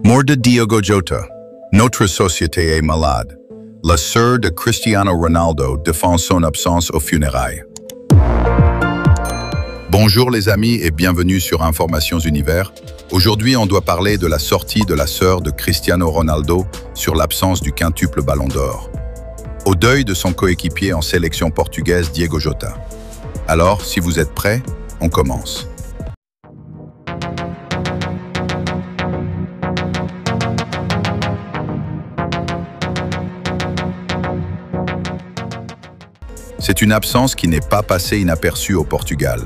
Mort de Diogo Jota. Notre société est malade. La sœur de Cristiano Ronaldo défend son absence aux funérailles. Bonjour les amis et bienvenue sur Informations Univers. Aujourd'hui, on doit parler de la sortie de la sœur de Cristiano Ronaldo sur l'absence du quintuple Ballon d'Or. Au deuil de son coéquipier en sélection portugaise Diogo Jota. Alors, si vous êtes prêts, on commence. C'est une absence qui n'est pas passée inaperçue au Portugal.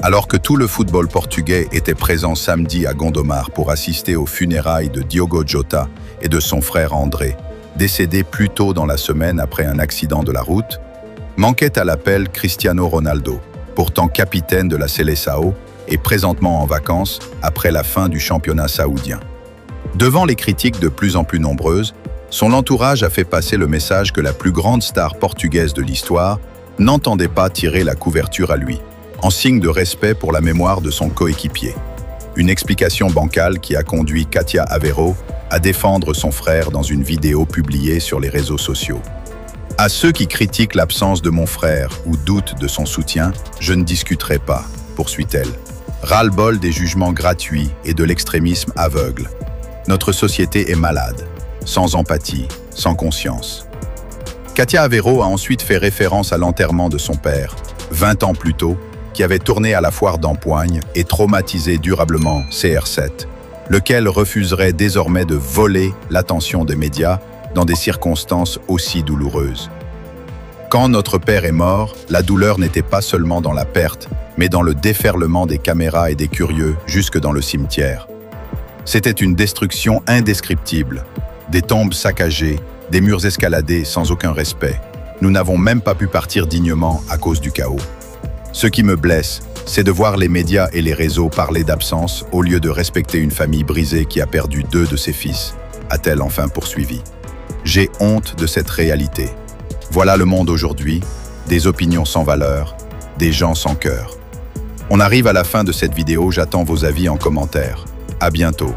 Alors que tout le football portugais était présent samedi à Gondomar pour assister aux funérailles de Diogo Jota et de son frère André, décédé plus tôt dans la semaine après un accident de la route, manquait à l'appel Cristiano Ronaldo, pourtant capitaine de la Seleção et présentement en vacances après la fin du championnat saoudien. Devant les critiques de plus en plus nombreuses, son entourage a fait passer le message que la plus grande star portugaise de l'histoire n'entendait pas tirer la couverture à lui, en signe de respect pour la mémoire de son coéquipier. Une explication bancale qui a conduit Katia Aveiro à défendre son frère dans une vidéo publiée sur les réseaux sociaux. À ceux qui critiquent l'absence de mon frère ou doutent de son soutien, je ne discuterai pas, poursuit-elle. Ras-le-bol des jugements gratuits et de l'extrémisme aveugle. Notre société est malade. Sans empathie, sans conscience. Katia Aveiro a ensuite fait référence à l'enterrement de son père, 20 ans plus tôt, qui avait tourné à la foire d'Empoigne et traumatisé durablement CR7, lequel refuserait désormais de voler l'attention des médias dans des circonstances aussi douloureuses. Quand notre père est mort, la douleur n'était pas seulement dans la perte, mais dans le déferlement des caméras et des curieux jusque dans le cimetière. C'était une destruction indescriptible. Des tombes saccagées, des murs escaladés sans aucun respect. Nous n'avons même pas pu partir dignement à cause du chaos. Ce qui me blesse, c'est de voir les médias et les réseaux parler d'absence au lieu de respecter une famille brisée qui a perdu 2 de ses fils, a-t-elle enfin poursuivi. J'ai honte de cette réalité. Voilà le monde aujourd'hui, des opinions sans valeur, des gens sans cœur. On arrive à la fin de cette vidéo, j'attends vos avis en commentaire. À bientôt.